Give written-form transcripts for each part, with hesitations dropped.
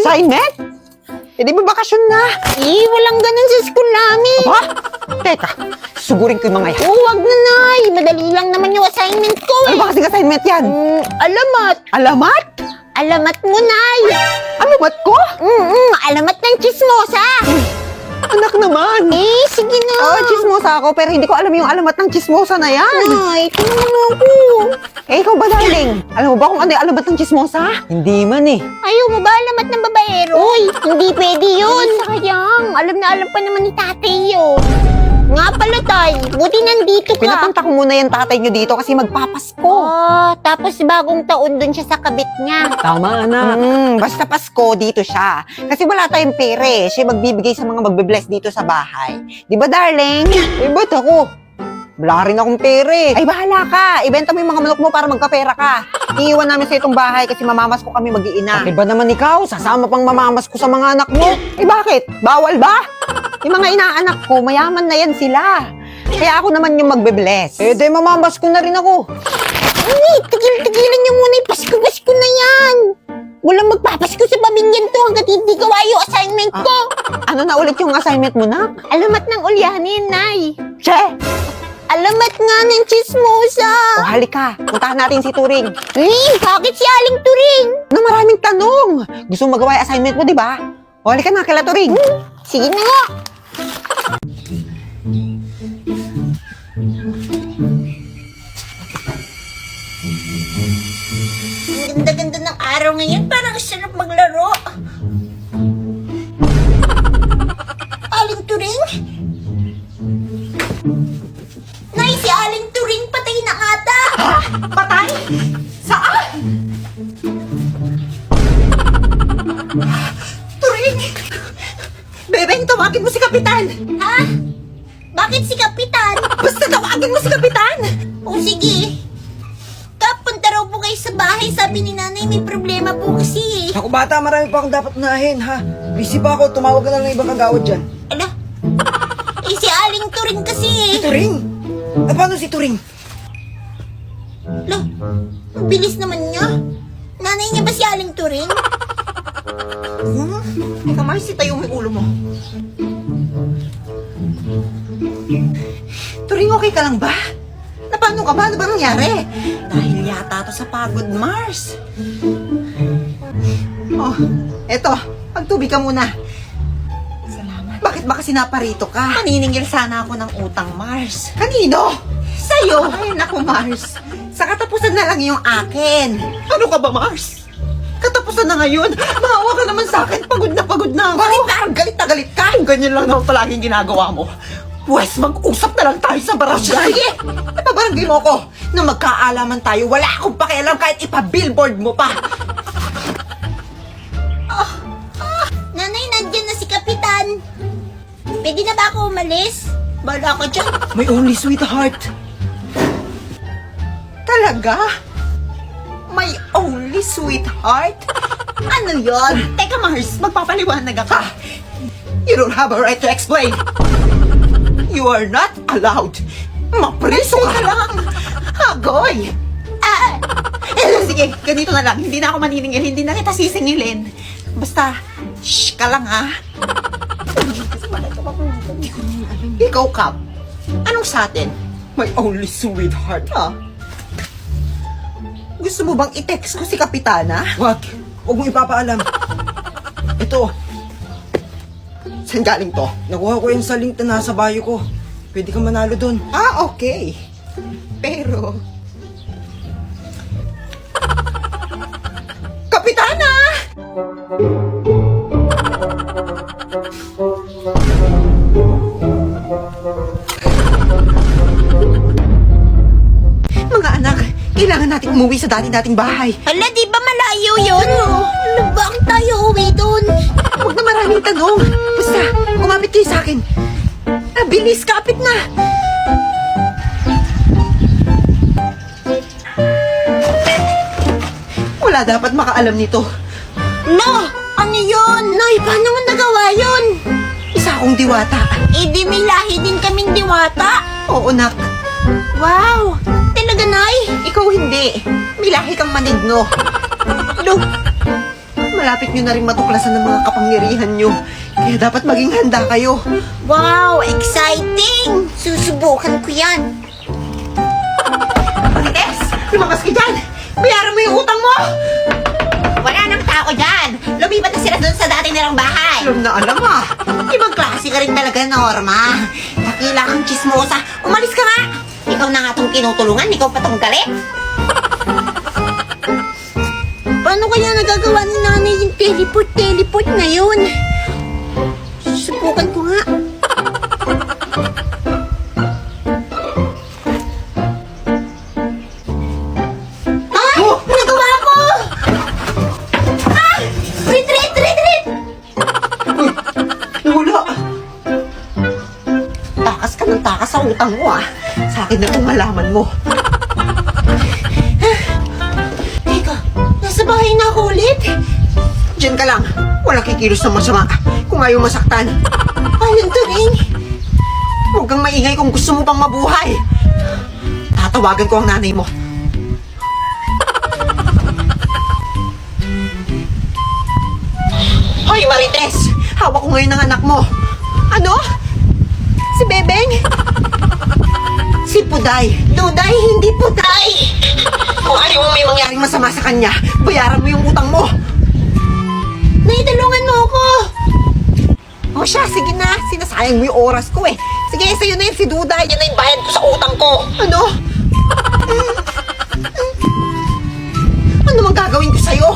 Assignment? Eh di ba bakasyon na? Walang ganun sa school namin. Aba? Teka, sugurin ko yung mga yan. Wag na, Nay. Madali lang naman yung assignment ko Ano eh. ba kasing assignment yan? Alamat. Alamat? Alamat mo, Nay. Alamat ko? Alamat ng chismosa. Anak naman. Sige na. Oo, chismosa ako, pero hindi ko alam yung alamat ng chismosa na yan. Nay, tingnan mo ako. Eh, ikaw ba, darling? Alam mo ba kung ano yung alamat ng chismosa? Hindi man eh. Ayaw mo ba alamat ng babaero? Uy, hindi pwede yun. Sayang. Alam na alam pa naman ni tatay yun. Nga pala, Tay. Buti nandito ka. Pinapunta ko muna yung tatay nyo dito kasi magpapasko. Tapos bagong taon dun siya sa kabit niya. Tama, anak. Basta Pasko, dito siya. Kasi wala tayong pere. Siya magbibigay sa mga magbe-bless dito sa bahay. Di ba, darling? Eh, ba't ako? Wala rin akong pere. Ay, bahala ka. Ibenta mo yung mga manok mo para magkapera ka. Iiwan namin sa itong bahay kasi mamamas ko kami mag-iina. Iba naman ikaw, sasama pang mamamas ko sa mga anak mo. Eh, bakit? Bawal ba? Yung mga inaanak ko, mayaman na yan sila. Kaya ako naman yung magbe-bless. Eh, di mamamas ko na rin ako. Ay, tigil-tigilan niyo muna yung Pasko-Pasko na yan. Walang magpapasko sa pamilyan to hanggat hindi gawa yung assignment ko. Ano na ulit yung assignment mo na? Alamat ng ulyanin, Nay. Che! Alamat nga ng chismosa. O halika, puntahan natin si Turing. Bakit si Aling Turing? Na maraming tanong. Gusto mo magawa yung assignment mo, di ba? O halika na, kila Turing. Sige na nga. Ang ganda-ganda ng araw ngayon. Parang sarap maglaro. Aling Turing? Nay, si Aling Turing patay na ata. Patay? Saan? Turing! Bebeng, tawagin mo si Kapitan! Ha? Bakit si Kapitan? Basta tawagin mo si Kapitan! O sige. Punta raw po kayo sa bahay. Sabi ni nanay may problema po kasi. Ako bata, marami pa akong dapat unahin, ha? Busy pa ako, tumawag ka lang ng ibang kagawad dyan. Ala? Si Aling Turing kasi. Turing? Paano si Turing? Ala, ang bilis naman niya. Nanay niya ba si Aling Turing? Teka, Marcy, tayo may ulo mo. Turing, okay ka lang ba? Paano ka ba? Ano ba nangyari? Dahil yata to sa pagod, Mars. Oh, eto. Pagtubig ka muna. Salamat. Bakit ba kasi naparito ka? Maniningil sana ako ng utang, Mars. Kanino? Sa'yo. Ay, naku, Mars. Sa katapusan na lang yung akin. Ano ka ba, Mars? Katapusan na ngayon. Maawa ka naman sa akin. Pagod na ako. Bakit parang galit na galit ka? Ganyan lang naman palaging ginagawa mo. Pwes, mag-usap na lang tayo sa barangay. Sige! Ipabarangay mo ko. Na magkaalaman tayo, wala akong pakialam kahit ipa-billboard mo pa. Nanay, nandyan na si Kapitan. Pwede na ba ako umalis? Bala ka dyan. My only sweetheart. Talaga? My only sweetheart? Ano yon? Teka, Mars, magpapaliwanag ka. You don't have a right to explain. You are not allowed. Mapriso ka lang. Agoy. Sige, ganito na lang. Hindi na ako maniningil. Hindi na kita sisingilin. Basta, shh ka lang, ha? Ikaw, Kap. Anong sa atin? My only sweetheart, ha? Gusto mo bang i-text ko si Kapitana? Wag mong ipapaalam. Ito, Saan galing to? nakuha ko yung sa link na nasa bio ko. Pwede kang manalo dun. Ah, okay. Pero... Kapitana! Mga anak, kailangan nating umuwi sa dati-dating bahay. Hala, di ba malayo yun? Bakit tayo uwi doon? Huwag na maraming tanong. Basta, kumapit kayo sa akin. Bilis, kapit na. Wala dapat makaalam nito. No! Ano yun? Nay, paano mo nagawa yun? Isa akong diwata. Di may lahi din kaming diwata. Oo, nak. Wow! Talaga, Nay? Ikaw hindi. May lahi kang manigno. No. malapit nyo na rin matuklasan ng mga kapangyarihan nyo. Kaya dapat maging handa kayo. Wow, exciting! Susubukan ko yan. Marites, lumabas ka dyan! Bayaran mo yung utang mo! Wala nang tao dyan. Lumipat na sila doon sa dati nilang bahay. Alam na alam ah. Ibang klase ka rin talaga, Norma. Dakila kang chismosa. Umalis ka nga. Ikaw na nga itong tinutulungan. Ikaw pa itong galit. Paano kaya nagagawa ni nanay yung teleport na yun? Subukan ko nga. Ay! Oh! Nagawa ko! Ah! Retreat! Nawala. Takas ka ng takas sa utang mo ah. Sa akin na kung malaman mo. Teka, nasa bahay na ako ulit. Diyan ka lang. Walang kikilos ng masama. Kung ayaw masaktan. Ayun to rin. Huwag kang maingay kung gusto mo pang mabuhay. Tatawagan ko ang nanay mo. Hoy, Marites! Hawak ko ngayon ng anak mo. Ano? Si Bebeng? Si Puday. Duday, hindi Puday. Kung ayaw mo may mangyaring masama sa kanya, bayaran mo yung utang mo. Naitulungan mo ako. O siya, sige na. Sinasayang mo yung oras ko eh. Sige, sa'yo na yun si Duda. Yan na yung bayad ko sa utang ko. Ano? Ano mang gagawin ko sa'yo?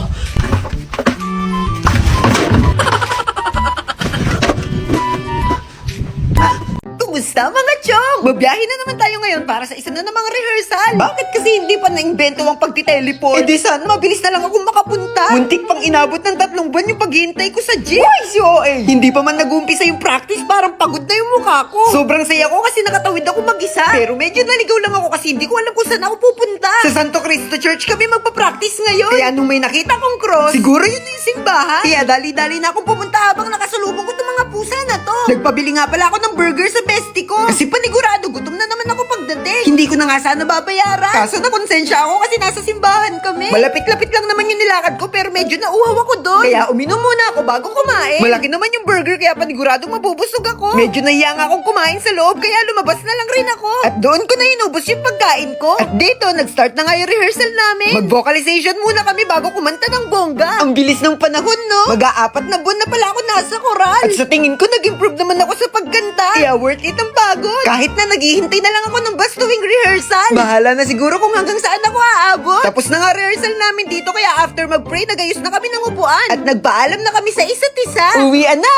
Kumusta mga chong? Mabiyahe na naman tayo ngayon para sa isa na namang rehearsal. Bakit kasi hindi pa na-invento ang pagtiteleport? Eh di sana mabilis na lang ako makapunta. Muntik pang inabot ng 3 buwan yung paghihintay ko sa gym. Why si OA? Hindi pa man nag-uumpisa yung practice, parang pagod na yung mukha ko. Sobrang saya ko kasi nakatawid ako mag-isa. Pero medyo naligaw lang ako kasi hindi ko alam kung saan ako pupunta. Sa Santo Cristo Church kami magpa-practice ngayon. Kaya nung may nakita kong cross, siguro yun na yung simbahan. Kaya dali-dali na akong pumunta habang nakasalubong ko itong mga pusa na to. Nagpabili nga pala ako ng burger sa bestie ko. Kasi panigurado, gutom na naman ako pagdating. Hindi ko na nga sana babayaran. Kaso nakonsensya ako kasi nasa simbahan kami. Malapit-lapit lang naman yung nilakad ko pero medyo nauhaw ako doon. Kaya uminom muna ako bago kumain. Malaki naman yung burger kaya paniguradong mabubusog ako. Medyo nahiya nga akong kumain sa loob kaya lumabas na lang rin ako. At doon ko na inubos yung pagkain ko. At dito, nag-start na nga yung rehearsal namin. Mag-vocalization muna kami bago kumanta ng bongga. Ang bilis ng panahon, no? Mag-aapat na buwan na pala ako nasa koral. At sa tingin ko, nag-improve naman ako sa pagkanta. Kaya worth it ang pagod. Kahit na naghihintay na lang ako ng bus tuwing rehearsal. Bahala na siguro kung hanggang saan ako aabot. Tapos na nga rehearsal namin dito kaya after mag-pray, nagayos na kami ng upuan. At nagpaalam na kami sa isa't isa. Uwian na!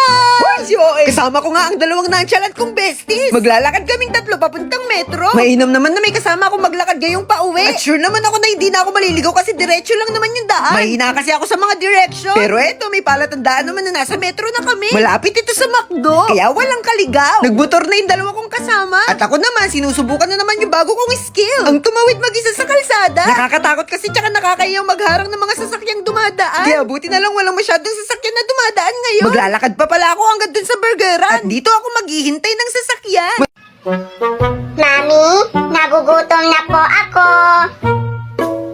Kasama ko nga ang 2 nonchalant kong besties. Maglalakad kaming 3 papuntang metro. Mainam naman na may kasama akong maglakad ngayong pauwi. At sure naman ako na hindi na ako maliligaw kasi diretso lang naman yung daan. Mahina kasi ako sa mga direction. Pero eto, may palatandaan naman na nasa metro na kami. Malapit ito sa McDo. Kaya walang kaligaw. Nagmotor na yung 2 kong kasama. At ako naman, sinusubukan na naman yung bago kong skill. Ang tumawid mag-isa sa kalsada. Nakakatakot kasi tsaka nakakayang magharang ng mga sasakyang dumadaan. Kaya buti na lang walang masyadong sasakyan na dumadaan ngayon. Maglalakad pa pala ako hanggang dun sa burgeran. At dito ako maghihintay ng sasakyan. Mami, nagugutom na po ako.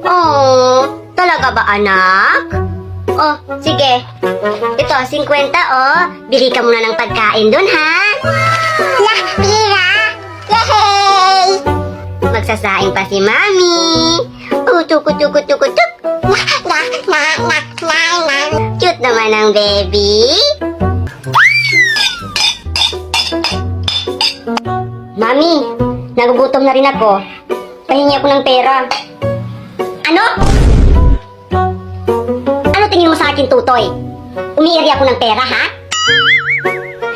Oh, talaga ba anak? Oh, sige. Ito, 50 oh. Bili ka muna ng pagkain dun, ha? Lah, pira! Yay! Magsasaing pa si Mami. Utuk-utuk-utuk-utuk. Cute naman ang baby. Mami, nagugutom na rin ako. Pahingi ako ng pera. Ano? Ano tingin mo sa akin, Tutoy? Umiiri ako ng pera, ha?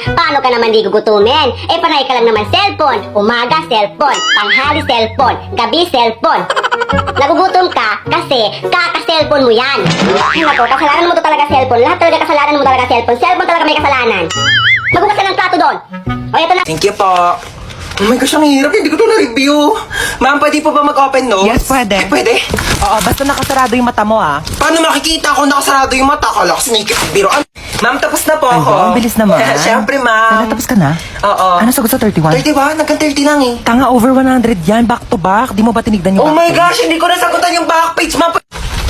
Paano ka naman di gugutumin? Eh, panay ka lang naman cellphone. Umaga, cellphone. Tanghali, cellphone. Gabi, cellphone. Nagugutom ka kasi kaka-cellphone mo yan. Ay, nako, kasalanan mo to talaga cellphone. Lahat talaga kasalanan mo talaga cellphone. Cellphone talaga may kasalanan. Magugas ka ng plato doon. O, ito na. Thank you po. Oh my gosh, ang hirap. Hindi ko ito na-review. Ma'am, pwede po ba mag-open notes? Yes, pwede. Pwede? Oo, basta nakasarado yung mata mo, ah. Paano makikita kung nakasarado yung mata? Kala ko sinikip biro. Ma'am, tapos na po Ay, ako. ang bilis naman. Siyempre, ma'am. Tapos ka na? Oo. Ano sagot sa 31? 31? Nagkan 30 lang eh. Tanga, over 100 yan. Back to back. Di mo ba tinignan yung Oh back my page? gosh, hindi ko nasagutan yung back page, ma'am.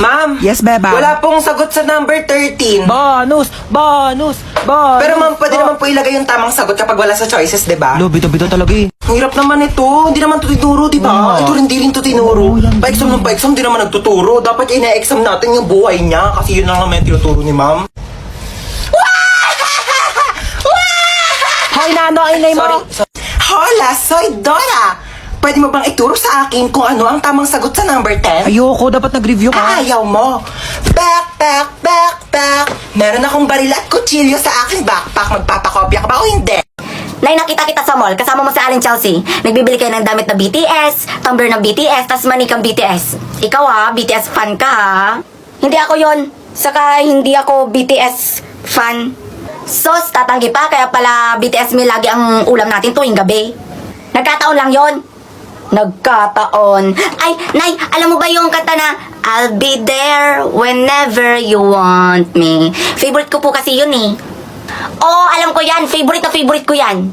Ma'am? Yes, Beba? Wala pong sagot sa number 13. Bonus! Bonus! Bonus! Pero ma'am, pwede naman po ilagay yung tamang sagot kapag wala sa choices, di ba? Lo, bito-bito talaga eh. Ang hirap naman ito. Hindi naman ito tinuro, di ba? Oo. Ito hindi rin ito tinuro. Pa-exam ng pa-exam, di naman nagtuturo. Dapat ina-exam natin yung buhay niya kasi yun lang naman yung tinuturo ni ma'am. Hoy, Nano, ang inay mo! Sorry. Hola, soy Dora. Pwede mo bang ituro sa akin kung ano ang tamang sagot sa number 10? Ayoko, dapat nag-review ka. Ayaw mo. Backpack. Meron akong baril at kutsilyo sa aking backpack. Magpapakopya ka ba o hindi? Nay, nakita kita sa mall, kasama mo si Allen Chelsea. Nagbibili kayo ng damit na BTS, tumbler ng BTS, tas manikang BTS. Ikaw BTS fan ka Hindi ako yon. Saka hindi ako BTS fan. Sos, tatanggi pa, kaya pala BTS meal lagi ang ulam natin tuwing gabi. Nagkataon lang yon. Nagkataon. Ay, Nay, alam mo ba yung kanta na I'll be there whenever you want me? Favorite ko po kasi yun eh. Oh, alam ko yan. Favorite na favorite ko yan.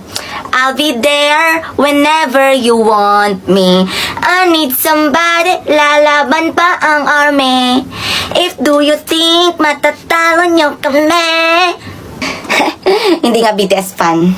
I'll be there whenever you want me. I need somebody, lalaban pa ang army. If do you think matatalo nyo kami? Hindi nga BTS fan.